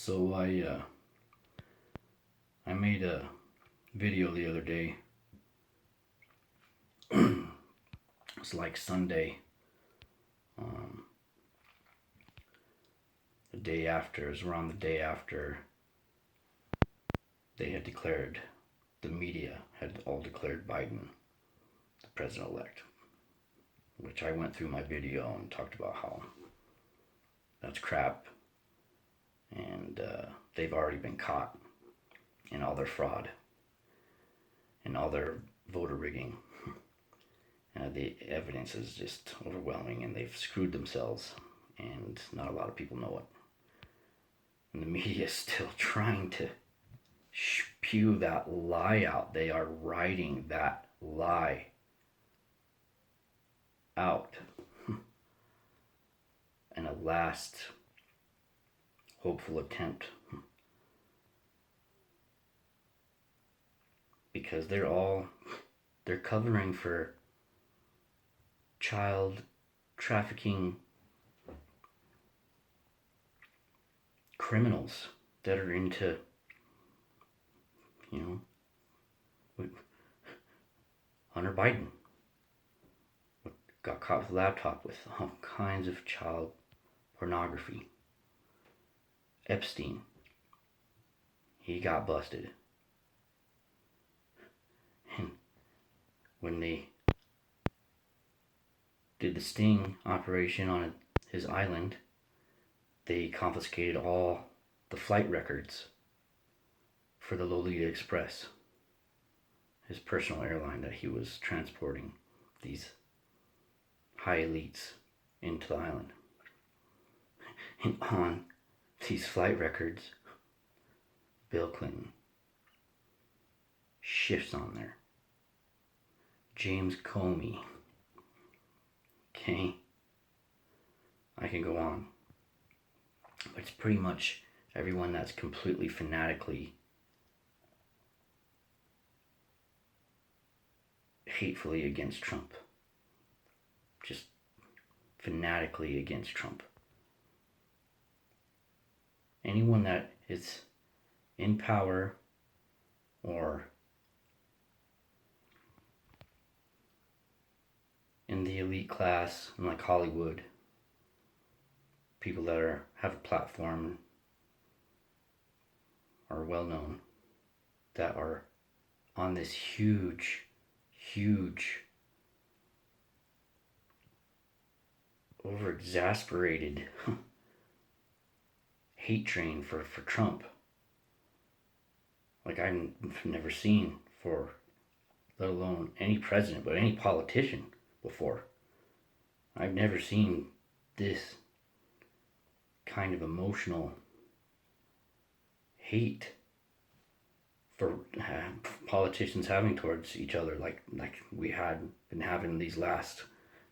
So I made a video the other day. It was like Sunday, um, the day after. It was around the day after they had declared, the media had all declared Biden the president-elect, which I went through my video and talked about how that's crap, and they've already been caught in all their fraud and all their voter rigging. The evidence is just overwhelming, and they've screwed themselves, and not a lot of people know it. And the media is still trying to spew that lie out. They are writing that lie out in a last hopeful attempt, because they're covering for child trafficking criminals that are into, Hunter Biden got caught with a laptop with all kinds of child pornography. Epstein, he got busted. And when they did the sting operation on his island, they confiscated all the flight records for the Lolita Express, his personal airline that he was transporting these high elites into the island. And on these flight records, Bill Clinton shifts on there. James Comey. Okay? I can go on. But it's pretty much everyone that's completely fanatically, hatefully against Trump. Just fanatically against Trump. Anyone that is in power or in the elite class, in like Hollywood, people that have a platform, are well known, that are on this huge over exasperated hate train for Trump, like I've never seen for, let alone any president, but any politician before. I've never seen this kind of emotional hate for politicians having towards each other, like we had been having these last,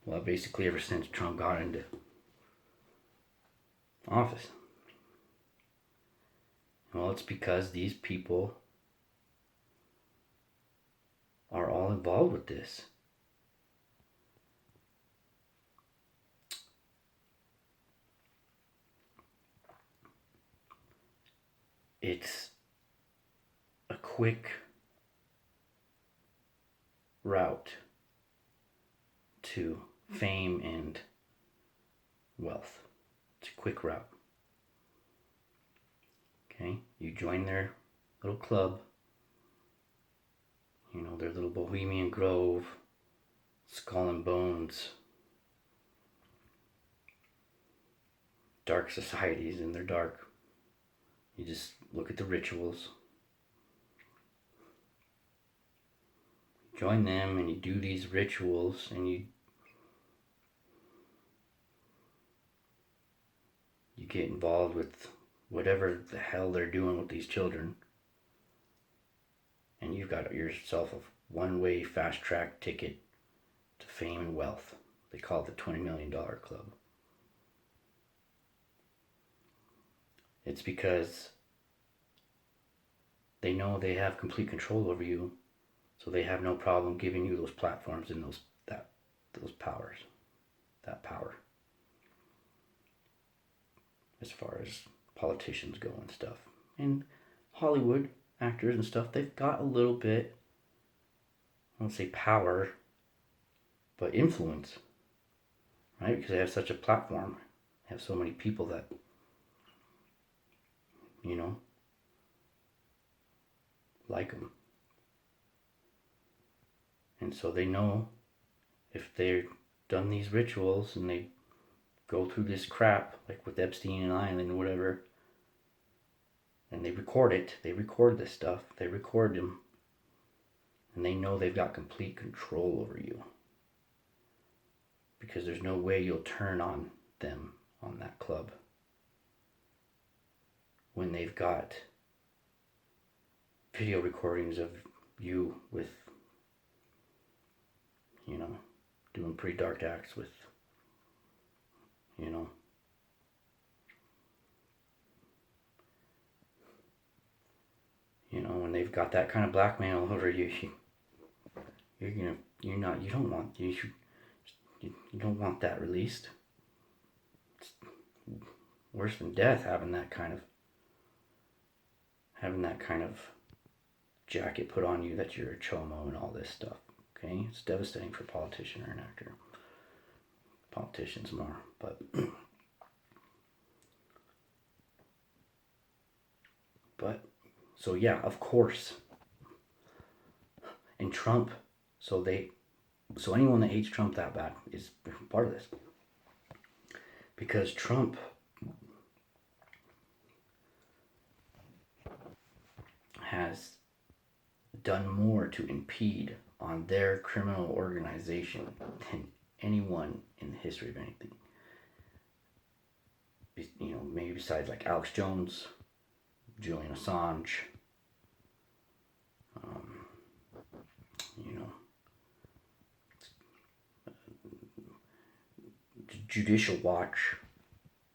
well, basically ever since Trump got into office. Well, it's because these people are all involved with this. It's a quick route to fame and wealth. It's a quick route. Okay, you join their little club, their little Bohemian Grove, Skull and Bones, dark societies, and they're dark. You just look at the rituals, join them, and you do these rituals, and you get involved with whatever the hell they're doing with these children, and you've got yourself a one-way fast-track ticket to fame and wealth. They call it the $20 million club. It's because they know they have complete control over you, so they have no problem giving you those platforms and those powers, that power. As far as politicians go and stuff. And Hollywood actors and stuff, they've got a little bit, I won't say power, but influence, right? Because they have such a platform. They have so many people that, you know, like them. And so they know if they've done these rituals and they go through this crap, like with Epstein and Island or whatever, and they record it, they record this stuff, they record them, and they know they've got complete control over you. Because there's no way you'll turn on them on that club when they've got video recordings of you with, you know, doing pretty dark acts with, you know, when they've got that kind of blackmail over you, you don't want that released. It's worse than death having that kind of jacket put on you that you're a chomo and all this stuff. Okay, it's devastating for a politician or an actor. Politicians more, but so yeah, of course. And Trump, so anyone that hates Trump that bad is part of this. Because Trump has done more to impede on their criminal organization than anyone in the history of anything. You know, maybe besides like Alex Jones, Julian Assange, you know, Judicial Watch,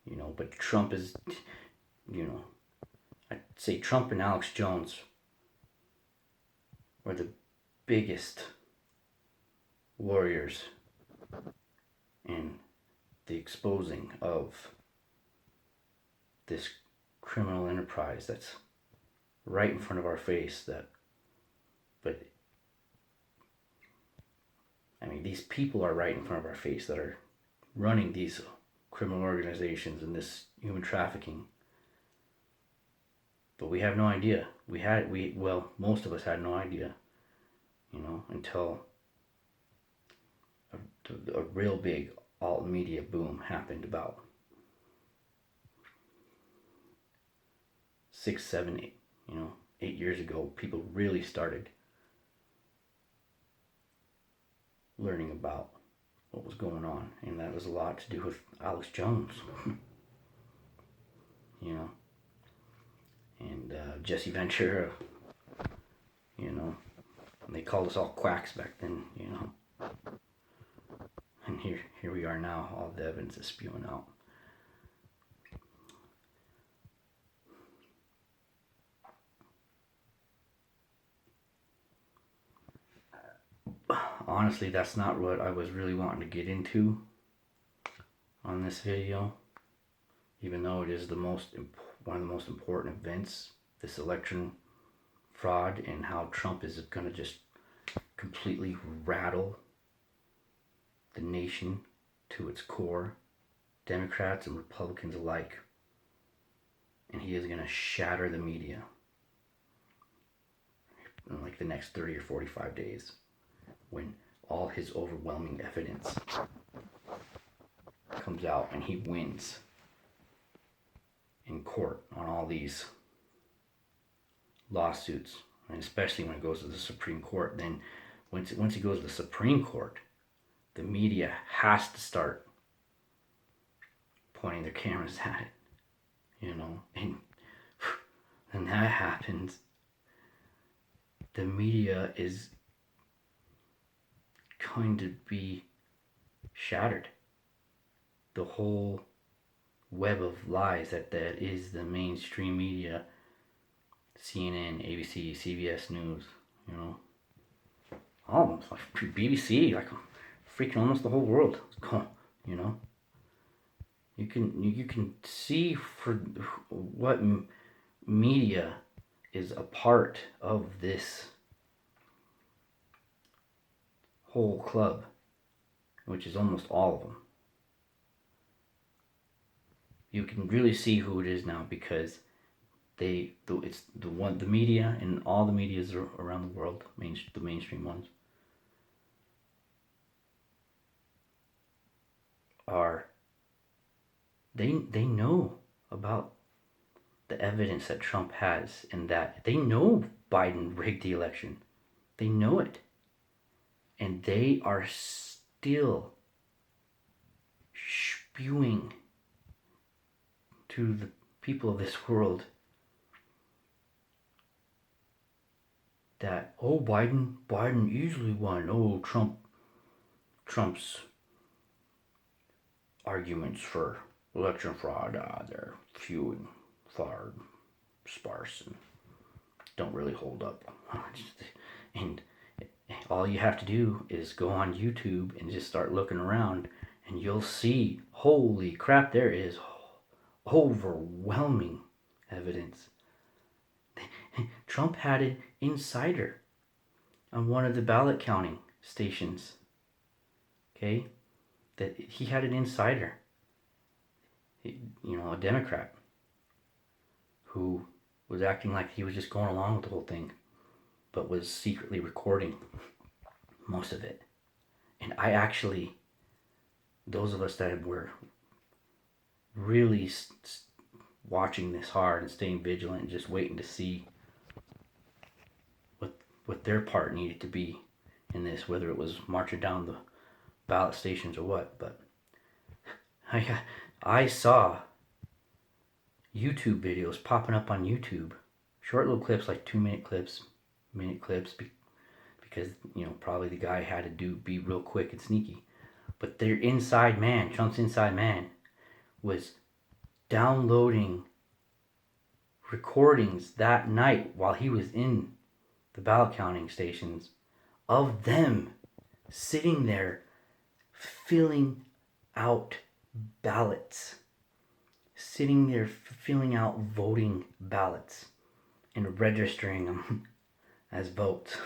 you know, but Trump is, you know, I'd say Trump and Alex Jones were the biggest warriors in the exposing of this criminal enterprise that's right in front of our face. But I mean, these people are right in front of our face that are running these criminal organizations and this human trafficking. But we have no idea. Most of us had no idea, you know, until a real big alt media boom happened about 6, 7, 8 years ago. People really started learning about what was going on, and that was a lot to do with Alex Jones, you know, and Jesse Ventura, you know, and they called us all quacks back then, you know, and here we are now, all the evidence is spewing out. Honestly, that's not what I was really wanting to get into on this video, even though it is one of the most important events, this election fraud, and how Trump is going to just completely rattle the nation to its core, Democrats and Republicans alike, and he is going to shatter the media in like the next 30 or 45 days when all his overwhelming evidence comes out and he wins in court on all these lawsuits, and especially when it goes to the Supreme Court. Then once he goes to the Supreme Court, the media has to start pointing their cameras at it, you know, and when that happens, the media is going to be shattered. The whole web of lies that is the mainstream media, CNN, ABC, CBS News, you know, almost like BBC, like freaking almost the whole world, you know. You can see for what media is a part of this whole club, which is almost all of them. You can really see who it is now because it's the media and all the medias around the world, the mainstream ones, are they know about the evidence that Trump has, and that they know Biden rigged the election. They know it. And they are still spewing to the people of this world that, oh, Biden easily won. Oh, Trump's arguments for election fraud, they're few and far sparse and don't really hold up. And all you have to do is go on YouTube and just start looking around, and you'll see, holy crap, there is overwhelming evidence. Trump had an insider on one of the ballot counting stations. Okay? That he had an insider, a Democrat, who was acting like he was just going along with the whole thing, but was secretly recording most of it. And I actually, those of us that were really watching this hard and staying vigilant and just waiting to see what their part needed to be in this, whether it was marching down the ballot stations or what, but I saw YouTube videos popping up on YouTube, short little clips, like 2-minute clips, because probably the guy had to be real quick and sneaky. But their inside man, Trump's inside man, was downloading recordings that night while he was in the ballot counting stations of them sitting there filling out ballots, sitting there filling out voting ballots and registering them as votes.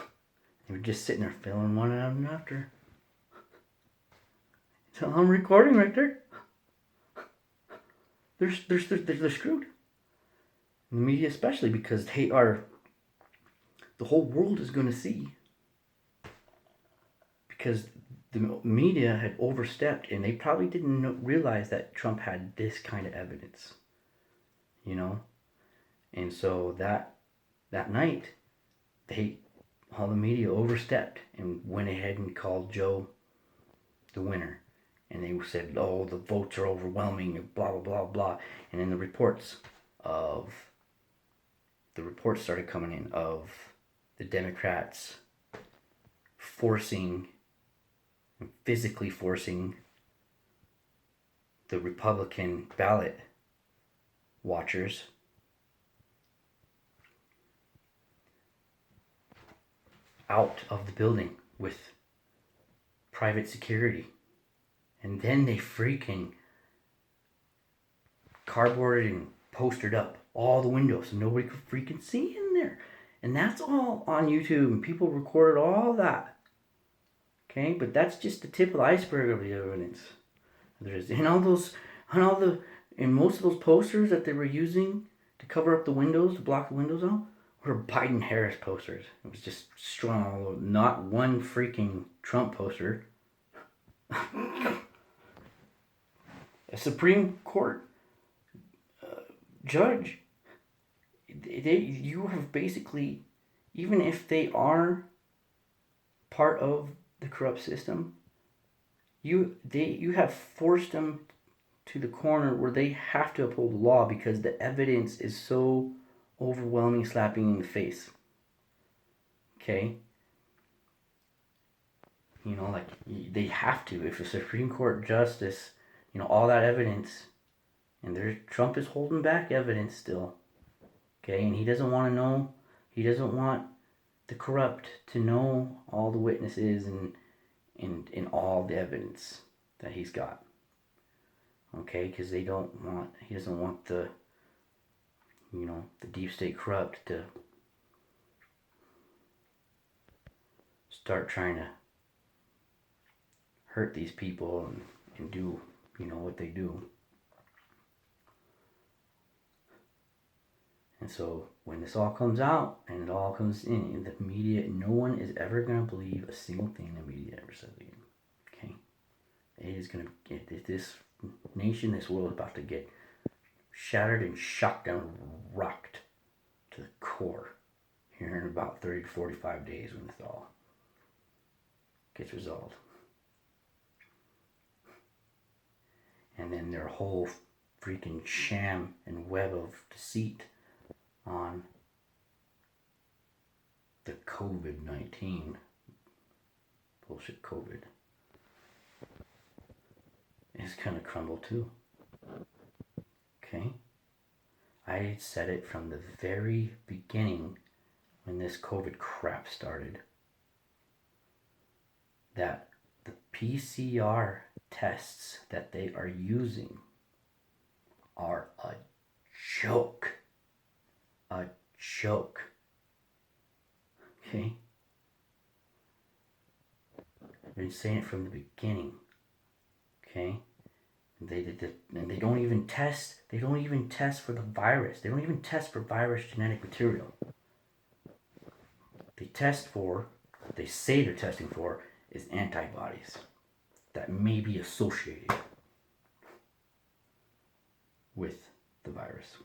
They were just sitting there filling one out and after. So I'm recording right there. They're screwed. And the media especially, because the whole world is going to see. Because the media had overstepped, and they probably didn't realize that Trump had this kind of evidence. And so that night, all the media overstepped and went ahead and called Joe the winner. And they said, oh, the votes are overwhelming, blah, blah, blah, blah. And then the reports started coming in of the Democrats physically forcing the Republican ballot watchers out of the building with private security. And then they freaking cardboarded and postered up all the windows so nobody could freaking see in there. And that's all on YouTube, and people recorded all that. Okay, but that's just the tip of the iceberg of the evidence. There's in most of those posters that they were using to cover up the windows, to block the windows out, were Biden-Harris posters. It was just strong, not one freaking Trump poster. A Supreme Court judge, you have basically, even if they are part of the corrupt system, you have forced them to the corner where they have to uphold the law because the evidence is so overwhelming, slapping in the face. Okay? Like, they have to. If a Supreme Court justice, all that evidence, and Trump is holding back evidence still. Okay? And he doesn't want to know, he doesn't want the corrupt to know all the witnesses and all the evidence that he's got. okay? Because he doesn't want the deep state corrupt to start trying to hurt these people and do, what they do. And so when this all comes out and it all comes in the media, no one is ever going to believe a single thing the media ever says again. Okay? It is going to get, this nation, this world is about to get shattered and shocked and rocked to the core here in about 30 to 45 days when this all gets resolved. And then their whole freaking sham and web of deceit on the COVID-19 bullshit COVID is gonna crumble too. Okay? I said it from the very beginning when this COVID crap started, that the PCR tests that they are using are a joke. A joke. Okay? I've been saying it from the beginning. Okay? And they don't even test. They don't even test for the virus. They don't even test for virus genetic material. They say they're testing for is antibodies that may be associated with the virus.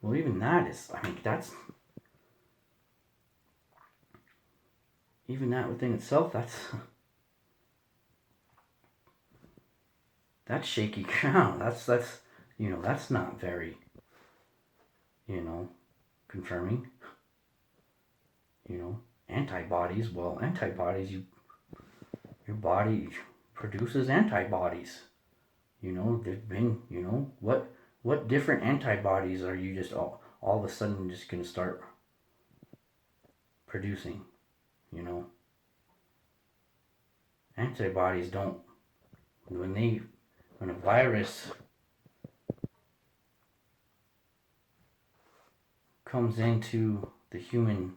Well, even that is, even that within itself, that's shaky ground. That's that's not very, confirming. Antibodies. Well, antibodies, your body produces antibodies. They've been, what different antibodies are you just all of a sudden just going to start producing? Antibodies don't, when a virus comes into the human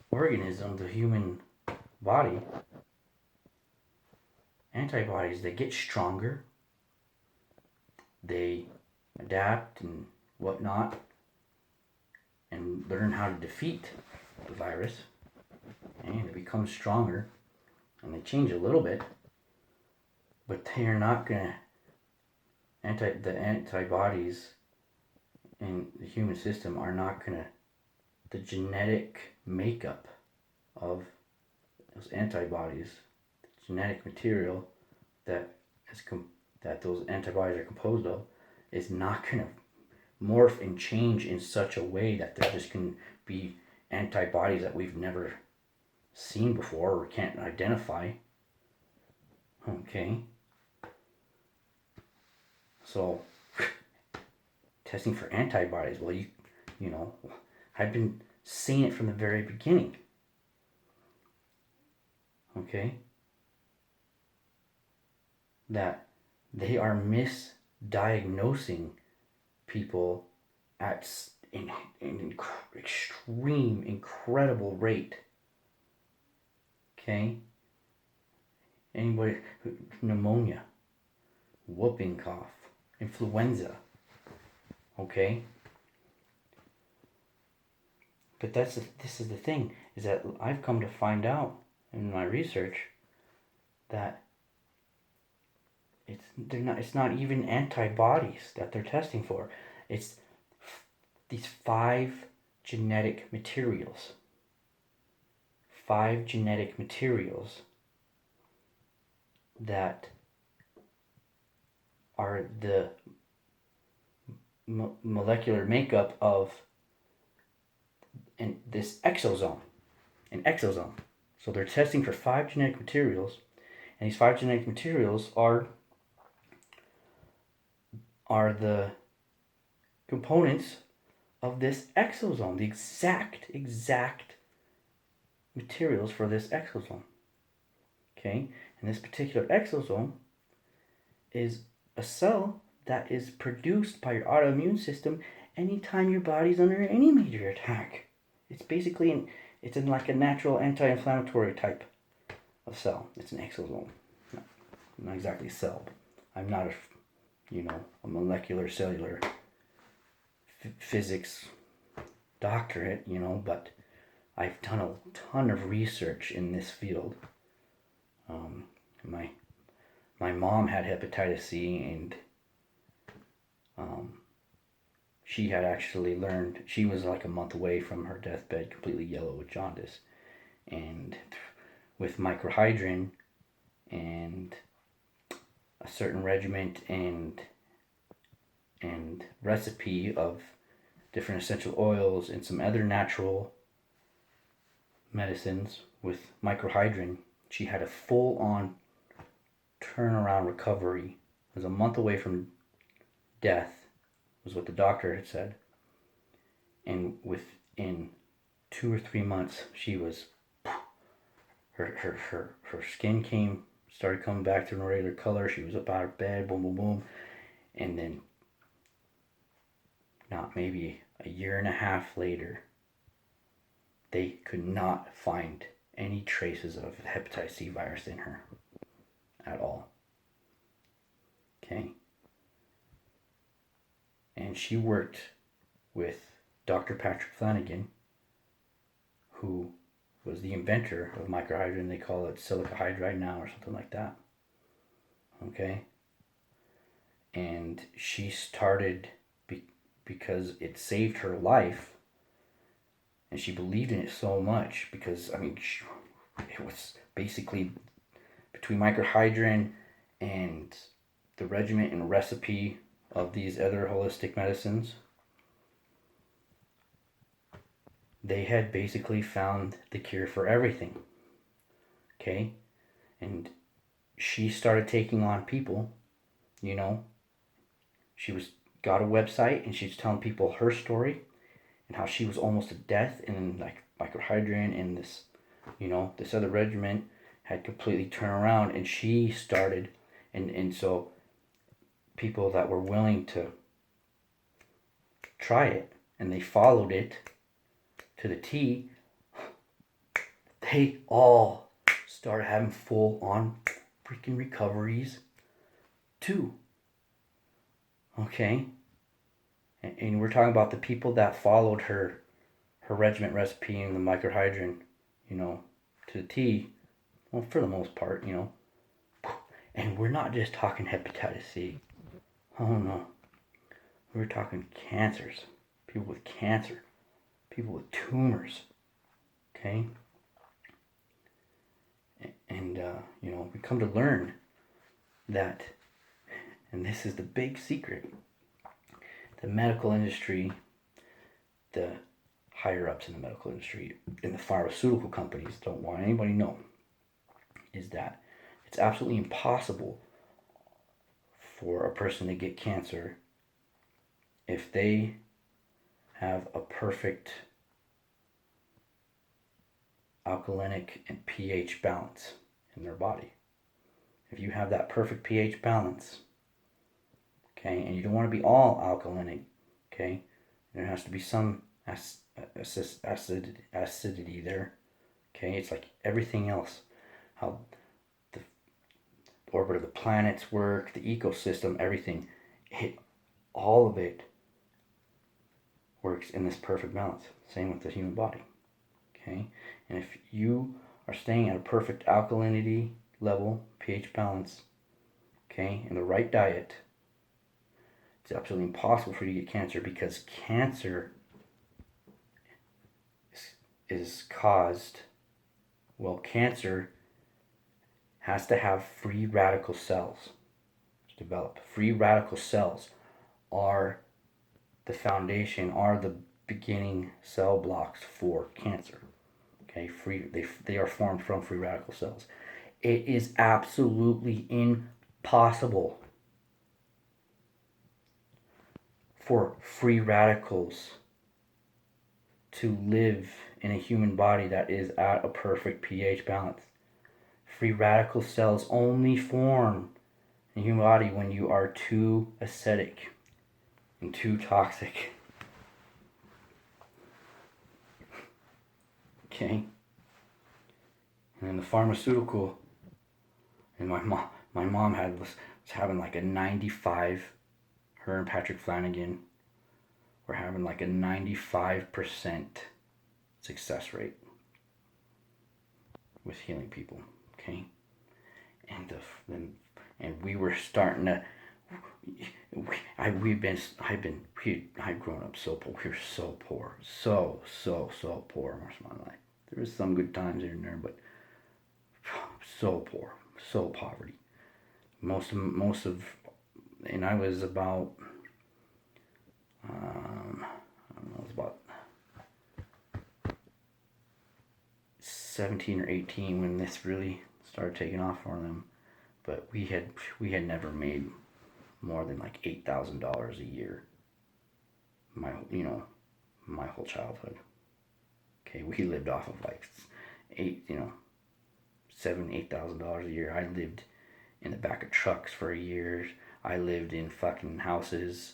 organism, the human body, antibodies, they get stronger, they adapt and whatnot, and learn how to defeat the virus, and it becomes stronger, and they change a little bit, but they are not going to, the antibodies in the human system are not going to, the genetic makeup of those antibodies, the genetic material that those antibodies are composed of, is not going to morph and change in such a way that there just can be antibodies that we've never seen before or can't identify. Okay. So, testing for antibodies, well, I've been saying it from the very beginning. Okay? That they are misdiagnosing people at an extreme, incredible rate. Okay? Anybody, pneumonia, whooping cough, influenza. Okay? But this is the thing, is that I've come to find out in my research that it's not even antibodies that they're testing for. It's these 5 genetic materials. 5 genetic materials that are the molecular makeup of this exosome. An exosome. So they're testing for 5 genetic materials, and these 5 genetic materials are the components of this exosome, the exact materials for this exosome. Okay? Okay? And this particular exosome is a cell that is produced by your autoimmune system anytime your body's under any major attack. It's basically it's in like a natural anti-inflammatory type of cell. It's an exosome. Not exactly a cell. I'm not a molecular cellular physics doctorate, but I've done a ton of research in this field. My mom had hepatitis C, and she had actually learned, she was like a month away from her deathbed, completely yellow with jaundice. And with microhydrin and a certain regiment and recipe of different essential oils and some other natural medicines with microhydrin, she had a full-on turnaround recovery. It was a month away from death, was what the doctor had said. And within 2 or 3 months, she was, her skin started coming back to a regular color. She was up out of bed, boom, boom, boom. And then, not maybe a year and a half later, they could not find any traces of hepatitis C virus in her at all. Okay? And she worked with Dr. Patrick Flanagan, who was the inventor of microhydrin. They call it silica hydride now or something like that. Okay? And she started because it saved her life, and she believed in it so much because, it was basically between microhydrin and the regimen and recipe of these other holistic medicines, they had basically found the cure for everything. Okay? And she started taking on people, she got a website and she's telling people her story and how she was almost to death, and then like microhydrin and this, this other regimen had completely turned around, and she started, and so people that were willing to try it and they followed it to the T, they all started having full on freaking recoveries too. Okay? And we're talking about the people that followed her regiment recipe and the microhydrin, to the T, well, for the most part, And we're not just talking hepatitis C. Oh no. We're talking cancers. People with cancer. People with tumors. Okay? And, we come to learn that, and this is the big secret, the medical industry, the higher ups in the medical industry, and the pharmaceutical companies don't want anybody to know, is that it's absolutely impossible for a person to get cancer if they have a perfect alkalinic and pH balance in their body. If you have that perfect pH balance, okay, and you don't want to be all alkalinic, okay, there has to be some acidity there, okay. It's like everything else, how the orbit of the planets work, the ecosystem, everything, all of it works in this perfect balance. Same with the human body, okay. And if you are staying at a perfect alkalinity level, pH balance, okay, in the right diet, it's absolutely impossible for you to get cancer, because cancer is caused, cancer has to have free radical cells to develop. Free radical cells are the foundation, are the beginning cell blocks for cancer. Okay, they are formed from free radical cells. It is absolutely impossible for free radicals to live in a human body that is at a perfect pH balance. Free radical cells only form in your body when you are too acidic and too toxic. Okay? And then the pharmaceutical, and my mom was having like a 95, her and Patrick Flanagan were having like a 95% success rate with healing people. Okay? And we were starting to, I'd grown up so poor. We were so poor, so poor most of my life. There was some good times here and there, but so poor, so poverty. Most of, and I was about, I don't know, it was about 17 or 18 when this really started taking off for them. But we had never made more than like $8,000 a year. My whole childhood. Okay, we lived off of like $7,000-8,000 a year. I lived in the back of trucks for years. I lived in fucking houses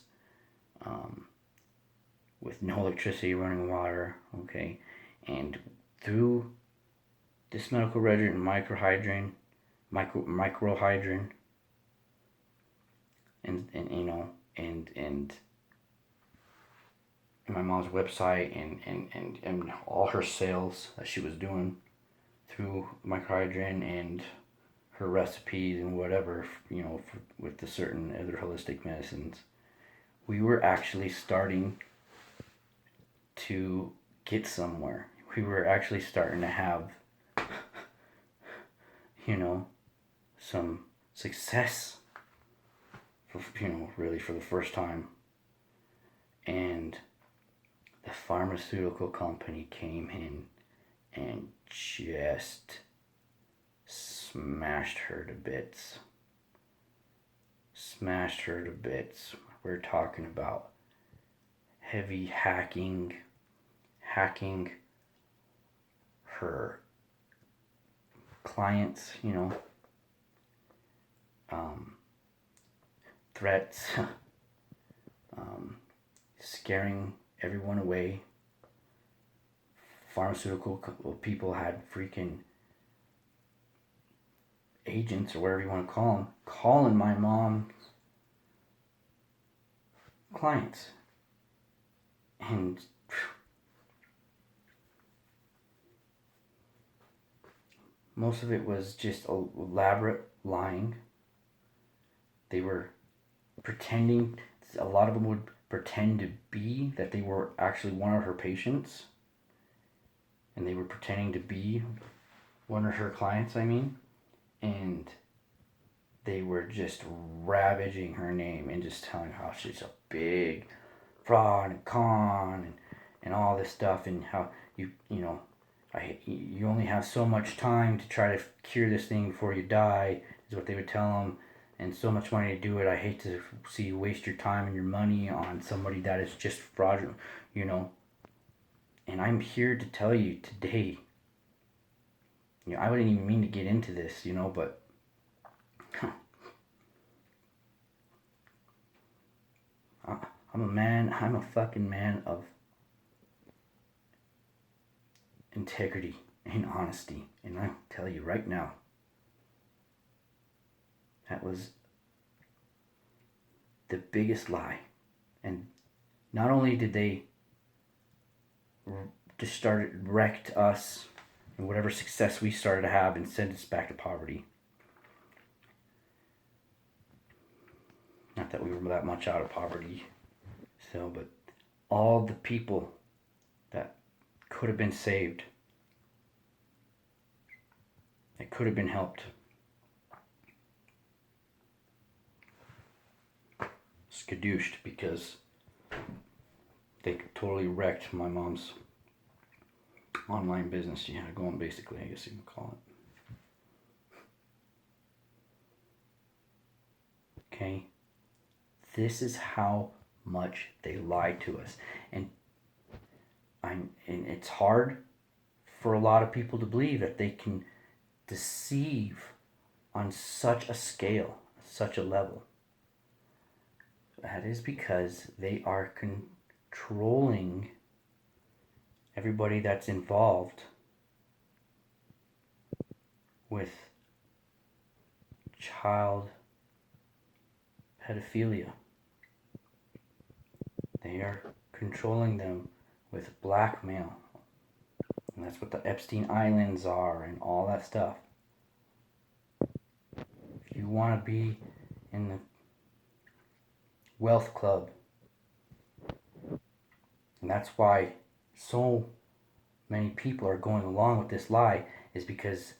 with no electricity, running water. Okay, and through this medical regimen, microhydrin, and my mom's website and all her sales that she was doing through microhydrin and her recipes and whatever, with the certain other holistic medicines, we were actually starting to get somewhere. We were actually starting to have, some success, really for the first time. And the pharmaceutical company came in and just smashed her to bits. We're talking about heavy hacking her clients, threats, scaring everyone away. Pharmaceutical people had freaking agents, or whatever you want to call them, calling my mom's clients. And most of it was just elaborate lying. They were pretending, a lot of them would pretend to be that they were actually one of her patients. And they were pretending to be one of her clients, and they were just ravaging her name and just telling her how she's a big fraud and con and all this stuff, and how you only have so much time to try to cure this thing before you die, is what they would tell them, and so much money to do it. I hate to see you waste your time and your money on somebody that is just fraudulent, And I'm here to tell you today, I wouldn't even mean to get into this, but I'm a fucking man of integrity and honesty. And I'll tell you right now, that was the biggest lie. And not only did they just wrecked us and whatever success we started to have and send us back to poverty. Not that we were that much out of poverty still, but all the people that could have been saved, that could have been helped, skadooshed because they totally wrecked my mom's online business. She had it going, basically, I guess you can call it. Okay? This is how much they lied to us. And it's hard for a lot of people to believe that they can deceive on such a scale, such a level? That is because they are controlling everybody that's involved with child pedophilia. They are controlling them with blackmail. And that's what the Epstein Islands are and all that stuff. If you want to be in the wealth club, and that's why so many people are going along with this lie, is because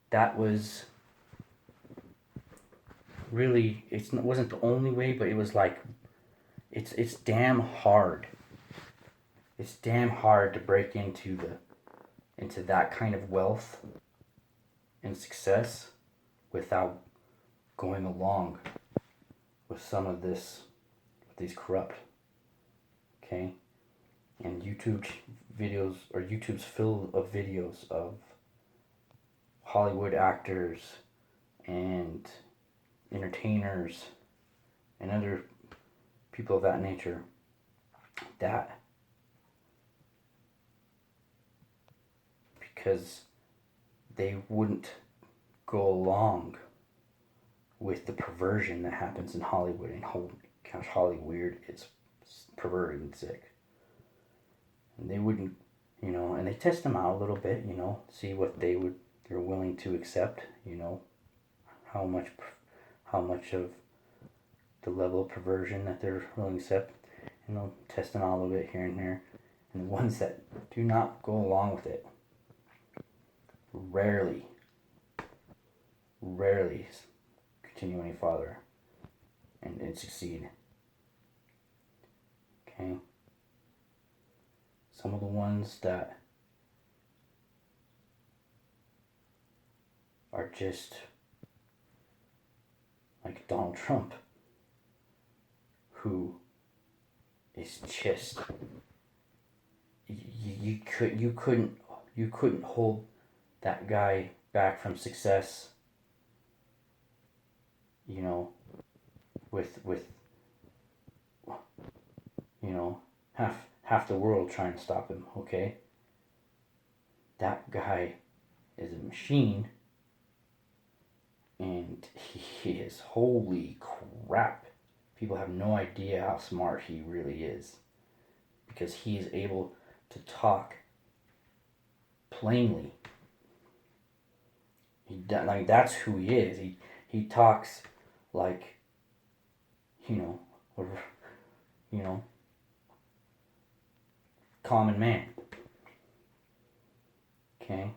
that was really, it wasn't the only way, but it was like, it's damn hard. It's damn hard to break into that kind of wealth and success without going along with some of this, with these corrupt, okay? And YouTube videos, or YouTube's full of videos of Hollywood actors and entertainers and other people of that nature that, because they wouldn't go along with the perversion that happens in Hollywood. And holy gosh, Hollywood is perverted and sick. And they wouldn't, and they test them out a little bit, see what they're willing to accept, how much of the level of perversion that they're willing to accept, and they'll test them out a little bit here and there. And the ones that do not go along with it rarely continue any farther and succeed. Okay? Some of the ones that are just like Donald Trump, who is just, you couldn't hold that guy back from success, with half the world trying to stop him, okay? That guy is a machine, and he is, holy crap. People have no idea how smart he really is, because he is able to talk plainly. That's who he is. He talks like, common man. Okay?